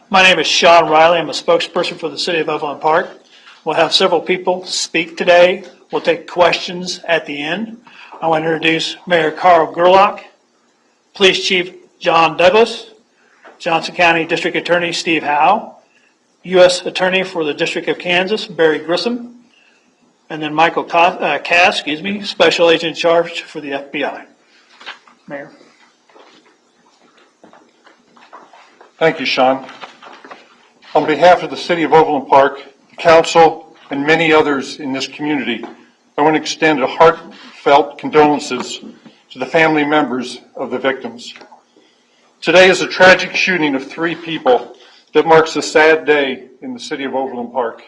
My name is Sean Riley. I'm a spokesperson for the City of Overland Park. We'll have several people speak today. We'll take questions at the end. I want to introduce Mayor Carl Gerlach, Police Chief John Douglas, Johnson County District Attorney Steve Howe, U.S. Attorney for the District of Kansas, Barry Grissom, and then Michael Cass, Special Agent in Charge for the FBI. Mayor. Thank you, Sean. On behalf of the City of Overland Park, the Council, and many others in this community, I want to extend a heartfelt condolences to the family members of the victims. Today is a tragic shooting of 3 people that marks a sad day in the City of Overland Park.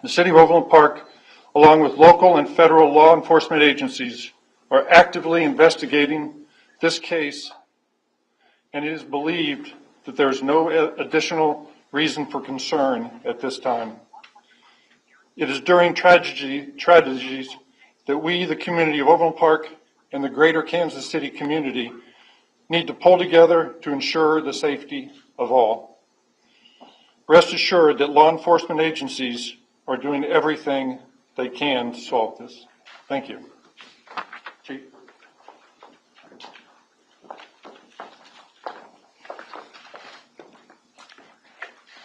The City of Overland Park, along with local and federal law enforcement agencies, are actively investigating this case, and it is believed that there is no additional reason for concern at this time. It is during tragedies that we, the community of Overland Park, and the greater Kansas City community need to pull together to ensure the safety of all. Rest assured that law enforcement agencies are doing everything they can to solve this. Thank you. Chief.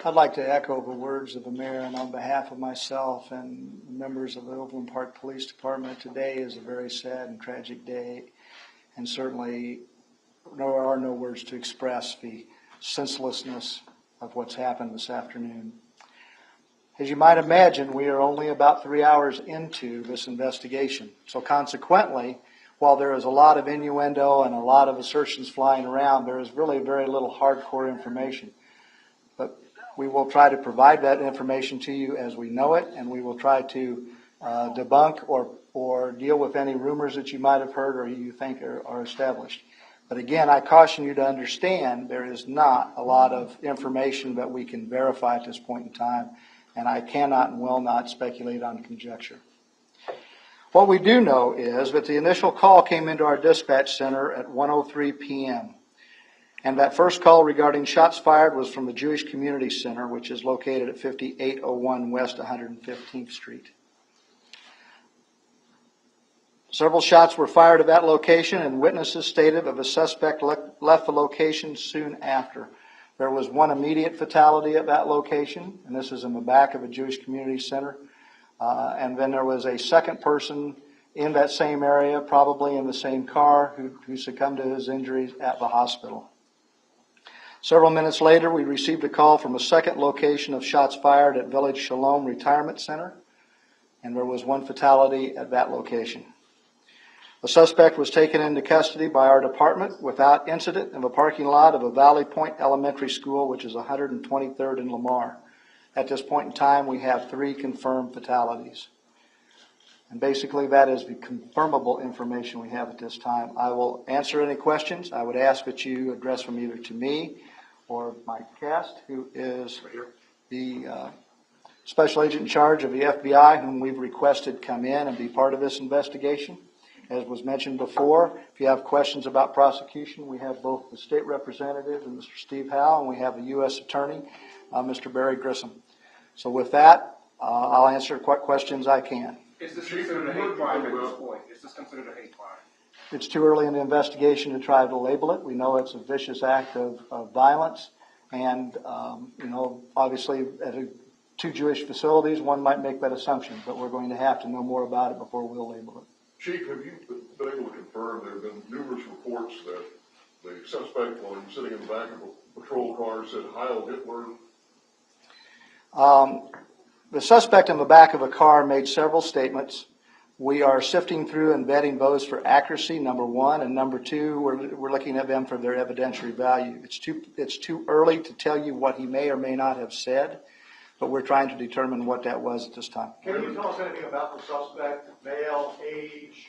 I'd like to echo the words of the mayor, and on behalf of myself and members of the Overland Park Police Department, today is a very sad and tragic day, and certainly there are no words to express the senselessness of what's happened this afternoon. As you might imagine, we are only about 3 hours into this investigation, so consequently, while there is a lot of innuendo and a lot of assertions flying around, there is really very little hardcore information. But we will try to provide that information to you as we know it, and we will try to debunk or deal with any rumors that you might have heard or you think are established. But again, I caution you to understand there is not a lot of information that we can verify at this point in time, and I cannot and will not speculate on conjecture. What we do know is that the initial call came into our dispatch center at 1:03 p.m. And that first call regarding shots fired was from the Jewish Community Center, which is located at 5801 West 115th Street. Several shots were fired at that location, and witnesses stated that the suspect left the location soon after. There was one immediate fatality at that location, and this is in the back of a Jewish Community Center. And then there was a second person in that same area, probably in the same car, who succumbed to his injuries at the hospital. Several minutes later, we received a call from a second location of shots fired at Village Shalom Retirement Center, and there was one fatality at that location. The suspect was taken into custody by our department without incident in the parking lot of a Valley Point Elementary School, which is 123rd and Lamar. At this point in time, we have 3 confirmed fatalities. And basically, that is the confirmable information we have at this time. I will answer any questions. I would ask that you address them either to me or Mike Cast, who is the special agent in charge of the FBI, whom we've requested come in and be part of this investigation. As was mentioned before, if you have questions about prosecution, we have both the state representative and Mr. Steve Howe, and we have the U.S. attorney, Mr. Barry Grissom. So with that, I'll answer what questions I can. Is this considered a hate crime at this point? Is this considered a hate crime? It's too early in the investigation to try to label it. We know it's a vicious act of violence. And, obviously at 2 Jewish facilities, one might make that assumption. But we're going to have to know more about it before we'll label it. Chief, have you been able to confirm there have been numerous reports that the suspect, while he was sitting in the back of a patrol car, said Heil Hitler? The suspect in the back of a car made several statements. We are sifting through and vetting those for accuracy, number one, and number two, we're looking at them for their evidentiary value. It's too early to tell you what he may or may not have said, but we're trying to determine what that was at this time. Can you tell us anything about the suspect, male, age,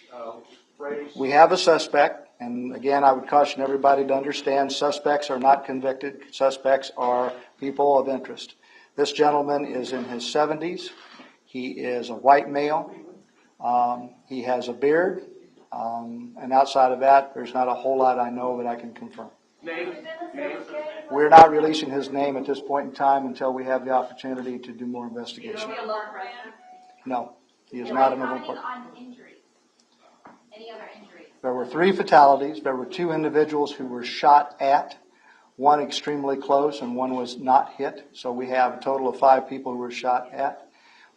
race? We have a suspect, and again, I would caution everybody to understand suspects are not convicted. Suspects are people of interest. This gentleman is in his 70s. He is a white male. He has a beard. And outside of that, there's not a whole lot I know that I can confirm. Name? We're not releasing his name at this point in time until we have the opportunity to do more investigation. No, he is not an Overland Park. On injuries? Any other injuries? There were 3 fatalities. There were 2 individuals who were shot at, one extremely close and one was not hit. So we have a total of 5 people who were shot at.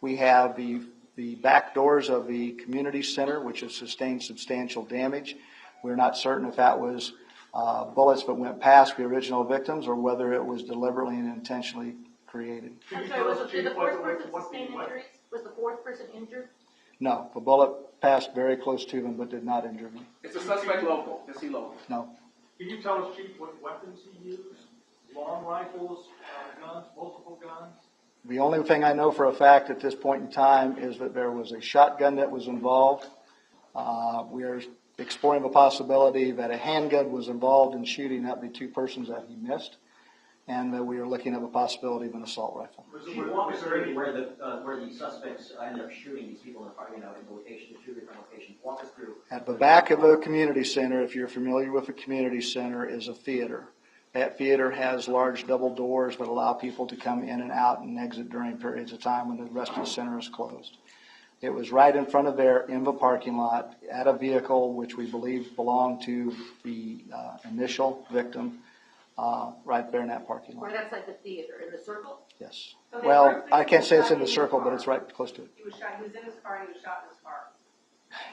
We have the back doors of the community center, which have sustained substantial damage. We're not certain if that was bullets that went past the original victims or whether it was deliberately and intentionally created. I'm sorry, did the fourth person sustain injuries? Was the fourth person injured? No, the bullet passed very close to them but did not injure me. Is the suspect local? Is he local? No. Can you tell us, Chief, what weapons he used? Long rifles, guns, multiple guns? The only thing I know for a fact at this point in time is that there was a shotgun that was involved. We are exploring the possibility that a handgun was involved in shooting at the 2 persons that he missed, and that we are looking at the possibility of an assault rifle. Walk us through where the suspects ended up shooting these people in the location, the 2 different locations. Walk us through. At the back of the community center, if you're familiar with the community center, is a theater. That theater has large double doors that allow people to come in and out and exit during periods of time when the rest of the center is closed. It was right in front of there in the parking lot at a vehicle which we believe belonged to the initial victim, right there in that parking Or lot. that's like the theater, in the circle? Yes. So they Well, were- I can't say it's in the circle, but it's right close to it. He was shot, he was in his car, he was shot in his car.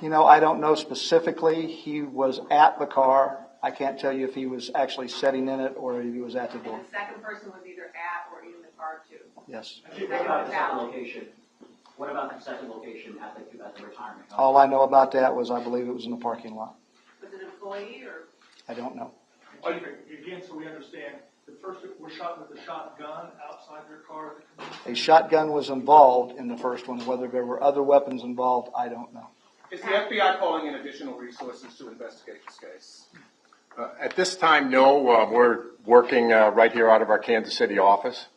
You know, I don't know specifically. He was at the car. I can't tell you if he was actually sitting in it or if he was at the door. And the second person was either at or in the car too. Yes. What about the second location? What about the second location at the retirement home? All I know about that was I believe it was in the parking lot. Was it an employee or? I don't know. Chief, again, so we understand, the first was shot with a shotgun outside their car at the community. A shotgun was involved in the first one. Whether there were other weapons involved, I don't know. Is the FBI calling in additional resources to investigate this case? At this time, no. We're working right here out of our Kansas City office.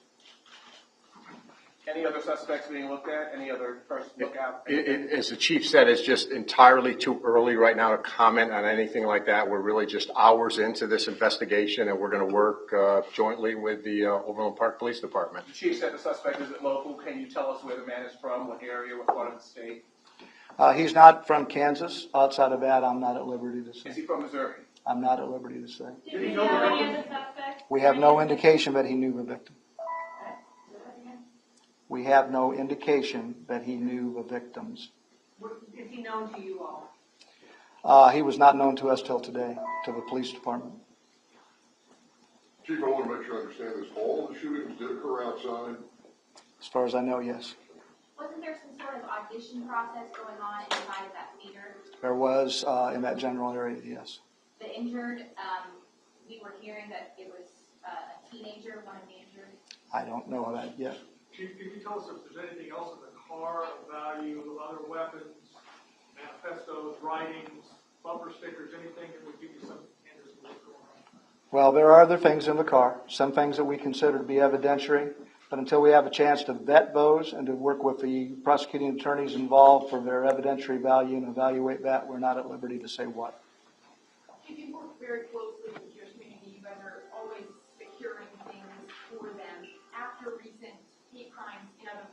Any other suspects being looked at? Any other person look out? As the chief said, it's just entirely too early right now to comment on anything like that. We're really just hours into this investigation, and we're going to work jointly with the Overland Park Police Department. The chief said the suspect isn't local. Can you tell us where the man is from, what area, what part of the state? He's not from Kansas. Outside of that, I'm not at liberty to Is say. he from Missouri? I'm not at liberty to say. Did we know any of the suspects? We have no indication that he knew the victim. We have no indication that he knew the victims. Is he known to you all? He was not known to us till today, to the police department. Chief, I want to make sure I understand this. All the shootings did occur outside? As far as I know, yes. Wasn't there some sort of audition process going on inside of that theater? There was in that general area, yes. The injured, we were hearing that it was a teenager, one of the injured. I don't know that yet. Chief, can you tell us if there's anything else in the car of value, other weapons, manifestos, writings, bumper stickers, anything that would give you some hint as to what's going on? Well, there are other things in the car, some things that we consider to be evidentiary, but until we have a chance to vet those and to work with the prosecuting attorneys involved for their evidentiary value and evaluate that, we're not at liberty to say what. If you work very closely with your community, you guys are always securing things for them. After recent hate crimes in other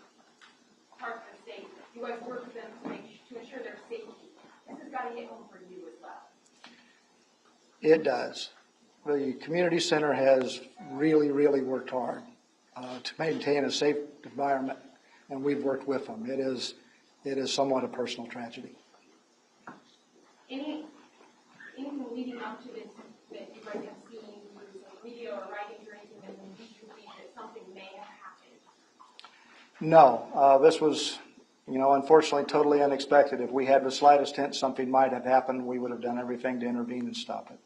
parts of the state, you guys work with them to ensure their safety. This has got to hit home for you as well. It does. The community center has really, really worked hard to maintain a safe environment, and we've worked with them. It is somewhat a personal tragedy. Anything leading up to this that you guys have seen through social media or writings or anything that would lead you to believe that something may have happened? No, this was, unfortunately totally unexpected. If we had the slightest hint something might have happened, we would have done everything to intervene and stop it.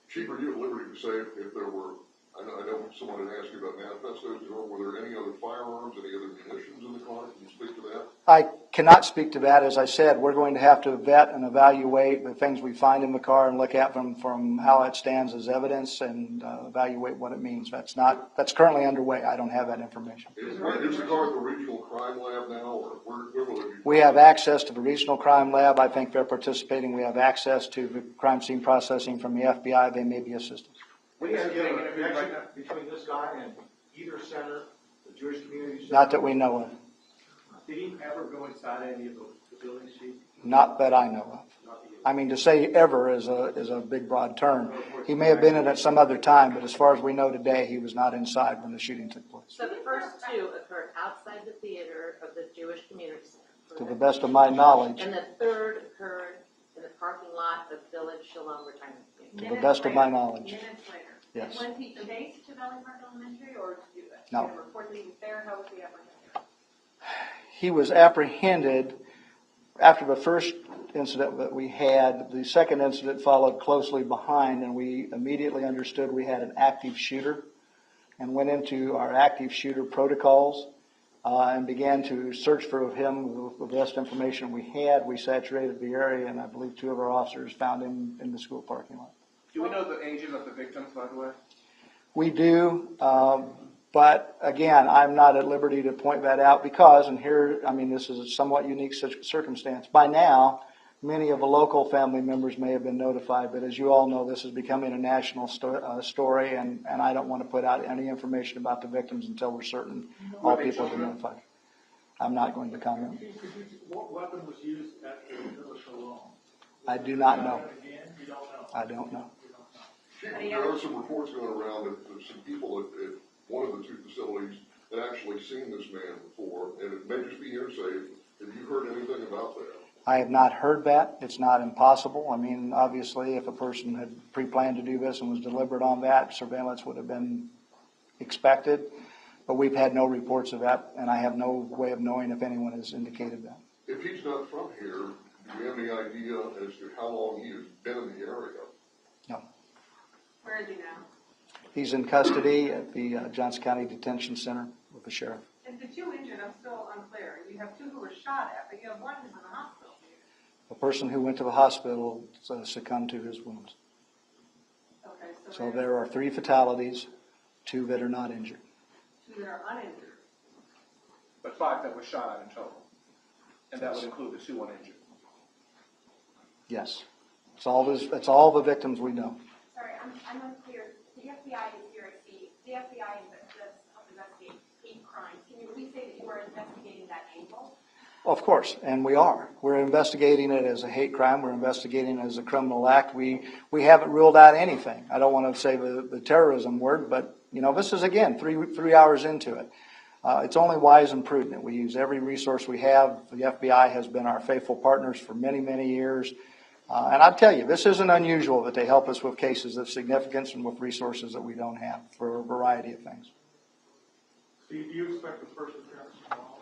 Chief, are you at liberty to say if there were, I know someone had asked you about manifestos, were there any other firearms, any other munitions in the car? Can you speak to that? I cannot speak to that. As I said, we're going to have to vet and evaluate the things we find in the car and look at them from how it stands as evidence and evaluate what it means. That's currently underway. I don't have that information. Is the car at the regional crime lab now, or where will it be? We have access to the regional crime lab. I think they're participating. We have access to the crime scene processing from the FBI. They may be assisting. We have a connection between this guy and either center, the Jewish community center. Not that we know of. Did he ever go inside any of the buildings, Chief? Not that I know of. I mean, to say ever is a big, broad term. He may have been in at some other time, but as far as we know today, he was not inside when the shooting took place. So the first two occurred outside the theater of the Jewish Community Center. To the best of my knowledge, And the third occurred in the parking lot of Village Shalom Retirement Community. to the best of my knowledge. Minutes later. Yes. Was he traced to Valley Park Elementary or did you No. report that he was there? How was he apprehended? He was apprehended after the first incident that we had. The second incident followed closely behind, and we immediately understood we had an active shooter and went into our active shooter protocols and began to search for him with the best information we had. We saturated the area, and I believe 2 of our officers found him in the school parking lot. Do we know the ages of the victims, by the way? We do, but again, I'm not at liberty to point that out because, and here, I mean, this is a somewhat unique circumstance. By now, many of the local family members may have been notified, but as you all know, this is becoming a national story, and I don't want to put out any information about the victims until we're certain all people have been notified. I'm not going to comment. What weapon was used at the Village Shalom? I do not know. Again, you don't know. I don't know. There are some reports going around that some people at one of the 2 facilities had actually seen this man before, and it may just be hearsay. Have you heard anything about that? I have not heard that. It's not impossible. I mean, obviously, if a person had pre-planned to do this and was deliberate on that, surveillance would have been expected. But we've had no reports of that, and I have no way of knowing if anyone has indicated that. If he's not from here, do we have any idea as to how long he has been in the area? No. Where is he now? He's in custody at the Johnson County Detention Center with the sheriff. And the 2 injured, I'm still unclear. You have 2 who were shot at, but you have 1 who's in the hospital. The person who went to the hospital succumbed to his wounds. Okay, So there are 3 fatalities, 2 that are not injured. 2 that are uninjured. But 5 that were shot at in total. And that Yes. would include the 2 uninjured. Yes. It's all the victims we know. Sorry, I'm unclear. The FBI is here at the FBI does help investigate hate crimes. Can you please say that you are investigating that angle? Of course, and we are. We're investigating it as a hate crime. We're investigating it as a criminal act. We haven't ruled out anything. I don't want to say the terrorism word, but this is again 3 hours into it. It's only wise and prudent. We use every resource we have. The FBI has been our faithful partners for many, many years. And I'll tell you, this isn't unusual that they help us with cases of significance and with resources that we don't have for a variety of things. Steve, do you expect the first appearance tomorrow?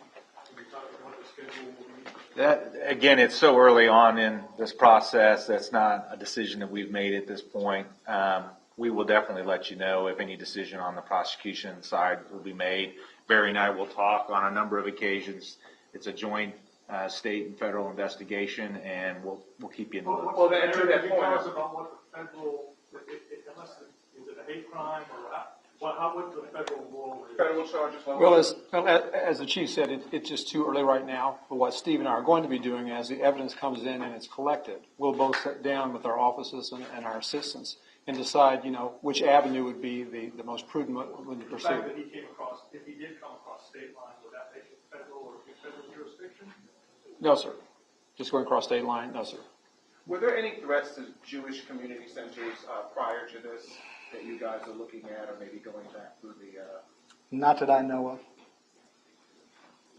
Can you talk about what the schedule will be? That, again, it's so early on in this process. That's not a decision that we've made at this point. We will definitely let you know if any decision on the prosecution side will be made. Barry and I will talk on a number of occasions. It's a joint state and federal investigation, and we'll keep you in the loop. Well, then to that point, tell us about what the federal, is it a hate crime or what the federal role is? Federal charges. Well, as the chief said, it's just too early right now. But what Steve and I are going to be doing as the evidence comes in and it's collected, we'll both sit down with our offices and our assistants and decide, which avenue would be the most prudent when to The pursue. fact that he came across, if he did come across state lines, would that make it federal or federal jurisdiction? No, sir. Just going across state line, no, sir. Were there any threats to Jewish community centers prior to this that you guys are looking at, or maybe going back through the? Not that I know of.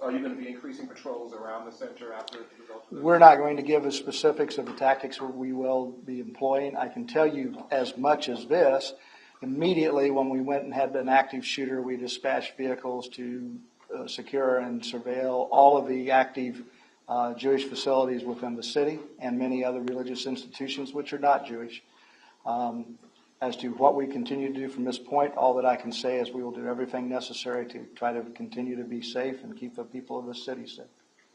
Are you going to be increasing patrols around the center after the result of this? We're not going to give the specifics of the tactics we will be employing. I can tell you as much as this. Immediately when we went and had an active shooter, we dispatched vehicles to secure and surveil all of the active Jewish facilities within the city and many other religious institutions which are not Jewish. As to what we continue to do from this point, all that I can say is we will do everything necessary to try to continue to be safe and keep the people of the city safe.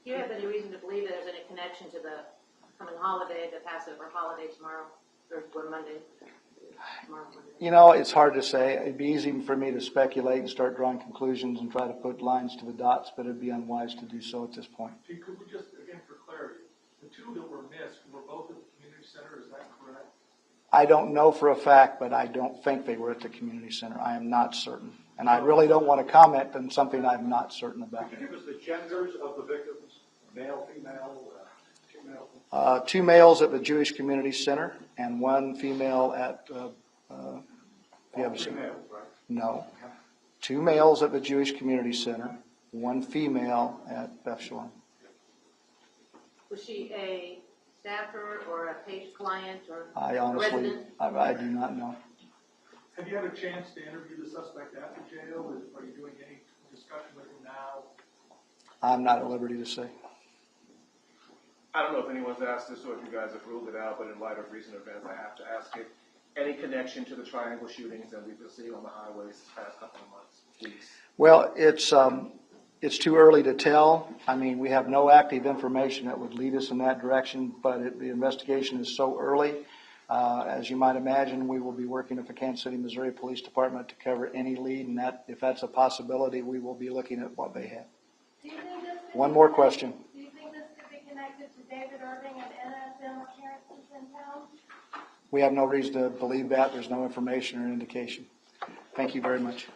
Do you have any reason to believe that there's any connection to the coming holiday, the Passover holiday tomorrow, or Monday? It's hard to say. It'd be easy for me to speculate and start drawing conclusions and try to put lines to the dots, but it'd be unwise to do so at this point. Could we just, again, for clarity, the 2 that were missed were both at the community center, is that correct? I don't know for a fact, but I don't think they were at the community center. I am not certain. And I really don't want to comment on something I'm not certain about. Could you give us the genders of the victims, male, female, two males? Two males at the Jewish Community Center and one female at, All three males, right? no. Two males at the Jewish Community Center, one female at Beth Shalom. Was she a staffer or a patient client or I a honestly, resident? I do not know. Have you had a chance to interview the suspect after jail? Are you doing any discussion with him now? I'm not at liberty to say. I don't know if anyone's asked this or if you guys have ruled it out, but in light of recent events, I have to ask it. Any connection to the triangle shootings that we've been seeing on the highways this past couple of months, weeks? Well, it's too early to tell. I mean, we have no active information that would lead us in that direction, but the investigation is so early. As you might imagine, we will be working with the Kansas City, Missouri Police Department to cover any lead, and that, if that's a possibility, we will be looking at what they have. Do you think this could One be more connected- question. Do you think this could be connected to David Irving and NSM appearances in town? We have no reason to believe that. There's no information or indication. Thank you very much.